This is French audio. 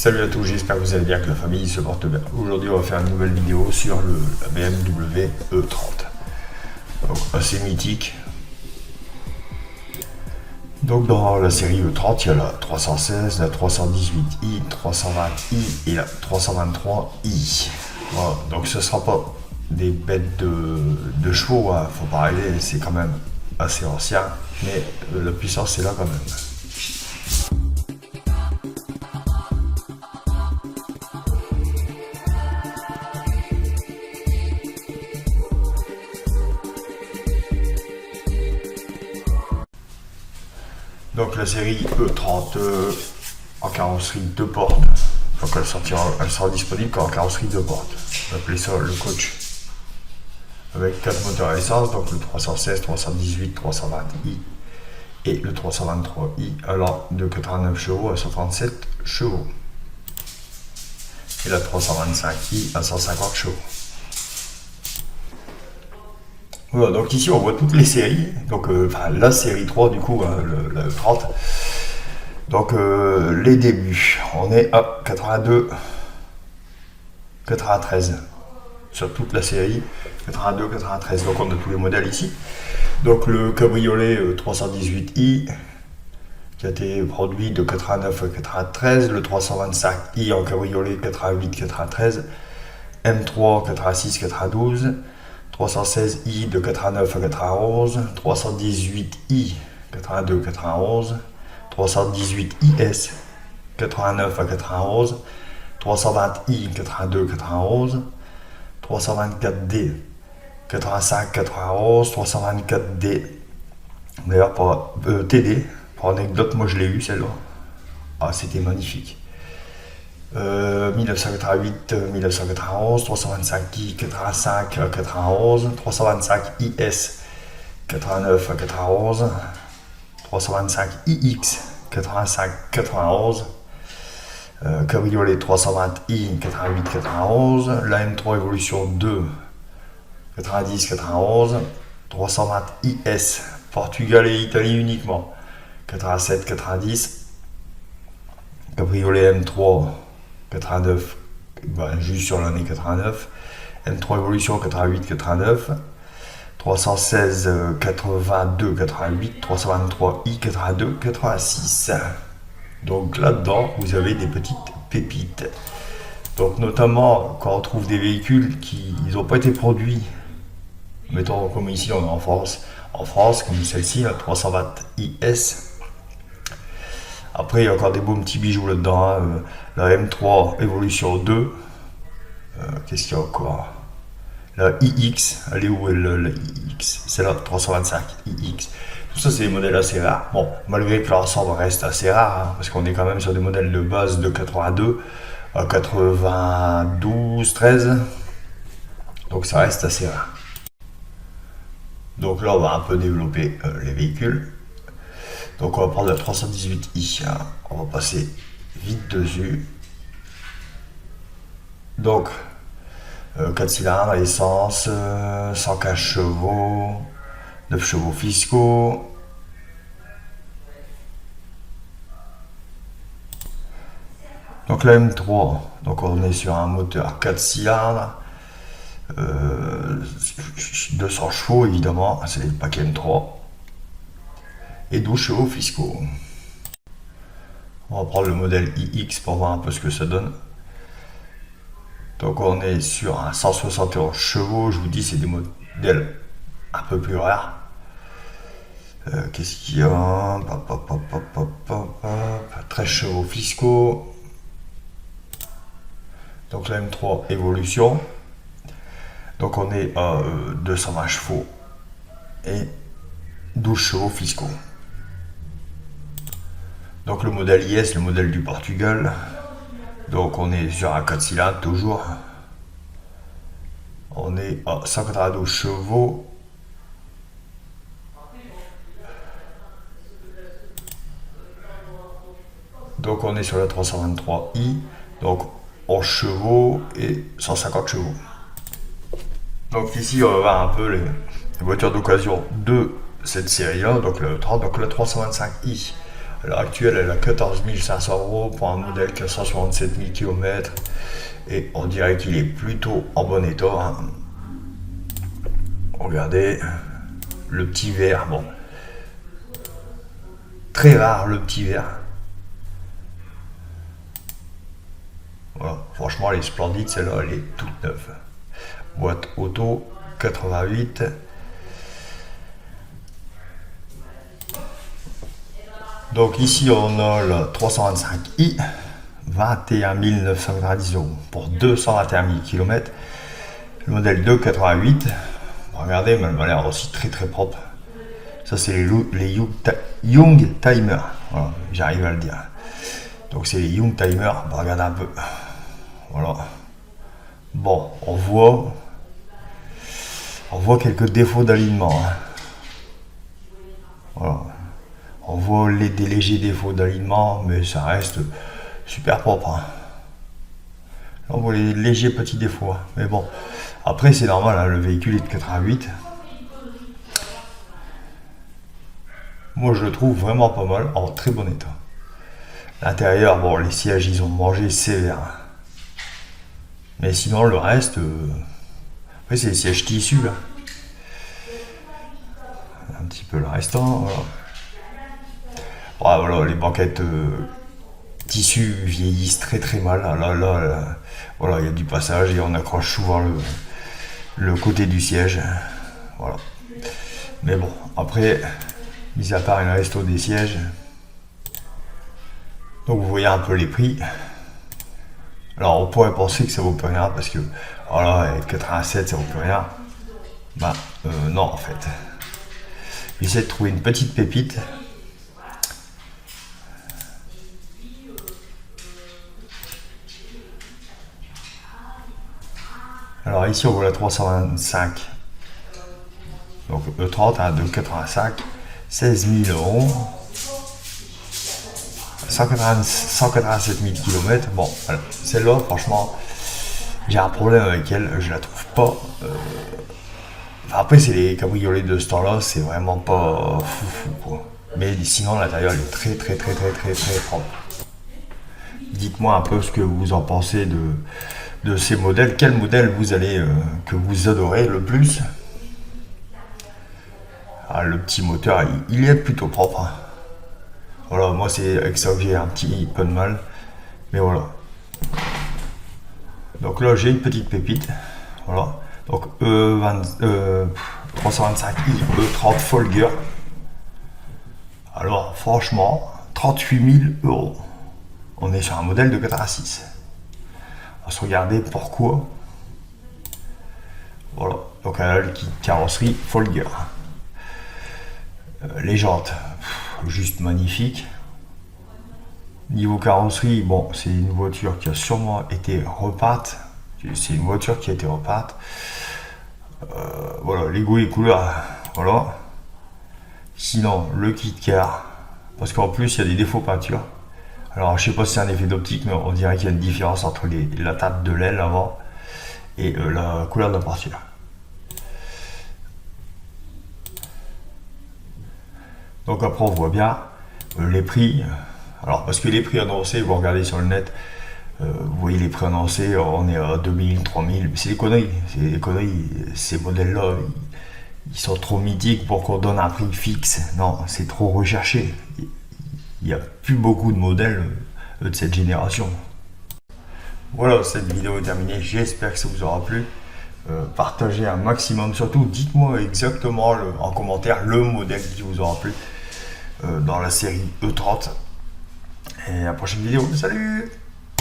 Salut à tous, j'espère que vous allez bien, que la famille se porte bien. Aujourd'hui, on va faire une nouvelle vidéo sur la BMW E30. Donc, assez mythique. Donc, dans la série E30, il y a la 316, la 318i, 320i et la 323i. Voilà, donc, ce ne sera pas des bêtes de chevaux, hein. Faut pas rêver, c'est quand même assez ancien, mais la puissance est là quand même. Donc la série E30 en carrosserie 2 portes. Donc elle sera disponible qu'en carrosserie 2 portes. On va appeler ça le coach. Avec 4 moteurs à essence, donc le 316, 318, 320i et le 323i allant de 89 chevaux à 137 chevaux. Et la 325i à 150 chevaux. Voilà, donc ici on voit toutes les séries, donc la série 3 du coup, hein, la 30. Donc les débuts, on est à 82, 93 sur toute la série, 82, 93, donc on a tous les modèles ici. Donc le cabriolet 318i qui a été produit de 89 à 93, le 325i en cabriolet 88, 93, M3 86, 92, 316i de 89 à 91, 318i 82 91, 318is 89 à 91, 320i 82 91, 324d 85 91, 324d. D'ailleurs pour TD, pour anecdote, moi je l'ai eu celle-là. Ah, c'était magnifique. 1988, 1991, 325i, 85, 91, 325IS, 89 à 91, 325iX, 85, 91, cabriolet 320i, 88, 91, la M3 Evolution 2, 90, 91, 320IS, Portugal et Italie uniquement, 87, 90, cabriolet M3, 89, juste sur l'année 89, M3 Evolution 88, 89, 316, 82, 88, 323i, 82, 86. Donc là-dedans, vous avez des petites pépites. Donc notamment, quand on trouve des véhicules qui n'ont pas été produits, mettons comme ici on est en France, comme celle-ci, la 320IS. Après, il y a encore des beaux petits bijoux là-dedans, hein. La M3 Evolution 2. Qu'est-ce qu'il y a encore? La iX, elle est où la iX? C'est la 325 iX. Tout ça, c'est des modèles assez rares. Bon, malgré que l'ensemble reste assez rare, hein, parce qu'on est quand même sur des modèles de base de 82 à 92, 13. Donc ça reste assez rare. Donc là, on va un peu développer les véhicules. Donc on va prendre la 318i, hein. On va passer vite dessus. Donc 4 cylindres, essence, 115 chevaux, 9 chevaux fiscaux. Donc la M3, donc on est sur un moteur 4 cylindres, 200 chevaux évidemment, c'est le paquet M3. Et 12 chevaux fiscaux. On va prendre le modèle iX pour voir un peu ce que ça donne. Donc on est sur un 171 chevaux, je vous dis c'est des modèles un peu plus rares. Qu'est-ce qu'il y a? 13 chevaux fiscaux. Donc la M3 Evolution. Donc on est à 220 chevaux et 12 chevaux fiscaux. Donc le modèle IS, le modèle du Portugal. Donc on est sur un 4 cylindres toujours. On est à 192 chevaux. Donc on est sur la 323i. Donc 11 chevaux et 150 chevaux. Donc ici on va voir un peu les voitures d'occasion de cette série là. Donc le 30, donc la 325i. À l'heure actuelle, elle a 14 500 € pour un modèle qui a 167 000 km. Et on dirait qu'il est plutôt en bon état, hein. Regardez, le petit verre, bon. Très rare le petit verre. Voilà, franchement, elle est splendide, celle-là, elle est toute neuve. Boîte auto, 88. Donc ici, on a la 325i, 21 990 € pour 221 000 km. Le modèle 288, regardez, mais elle m'a l'air aussi très très propre. Ça, c'est les Young Timer. Voilà, j'arrive à le dire. Donc, c'est les Young Timer. Regardez un peu. Voilà. Bon, on voit quelques défauts d'alignement, hein. Voilà. On voit des légers défauts d'alignement, mais ça reste super propre, hein. On voit les légers petits défauts, hein. Mais bon, après c'est normal, hein, le véhicule est de 88. Moi je le trouve vraiment pas mal, en très bon état. L'intérieur, bon, les sièges ils ont mangé sévère. Mais sinon le reste, après c'est les sièges tissus, hein. Un petit peu le restant, voilà. Ouais, voilà, les banquettes tissus vieillissent très très mal. Là, voilà, il y a du passage et on accroche souvent le côté du siège. Voilà. Mais bon, après, mis à part il reste des sièges. Donc vous voyez un peu les prix. Alors on pourrait penser que ça vaut plus rien parce que voilà, 87 ça vaut plus rien. Bah non en fait. J'essaie de trouver une petite pépite. Alors ici on voit la 325. Donc E30 à 2,85, 16 000 €, 187 000 km. Bon, voilà. Celle-là, franchement, j'ai un problème avec elle, je la trouve pas. Enfin, après, c'est les cabriolets de ce temps-là, c'est vraiment pas fou, quoi. Mais sinon, l'intérieur est très propre. Dites-moi un peu ce que vous en pensez de ces modèles. Quel modèle vous allez que vous adorez le plus? Ah, le petit moteur, il est plutôt propre, hein. Voilà, moi c'est avec ça que j'ai un petit peu de mal. Mais voilà. Donc là j'ai une petite pépite. Voilà. Donc E20, 325i E30 Folger. Alors franchement, 38 000 €. On est sur un modèle de 86. On va se regarder pourquoi. Voilà. Donc elle a le kit carrosserie Folger. Les jantes, juste magnifique. Niveau carrosserie, bon, c'est une voiture qui a sûrement été repeinte. C'est une voiture qui a été repeinte. Voilà, les goûts et couleurs, voilà. Sinon, le kit car, parce qu'en plus, il y a des défauts peinture. Alors, je sais pas si c'est un effet d'optique, mais on dirait qu'il y a une différence entre la teinte de l'aile avant et la couleur de la peinture. Donc après on voit bien les prix. Alors parce que les prix annoncés, vous regardez sur le net, vous voyez les prix annoncés, on est à 2000, 3000, c'est des conneries. C'est des conneries. Ces modèles-là, ils sont trop mythiques pour qu'on donne un prix fixe. Non, c'est trop recherché. Il n'y a plus beaucoup de modèles de cette génération. Voilà, cette vidéo est terminée. J'espère que ça vous aura plu. Partagez un maximum, surtout dites-moi exactement en commentaire le modèle qui vous aura plu dans la série E30. Et à la prochaine vidéo, salut!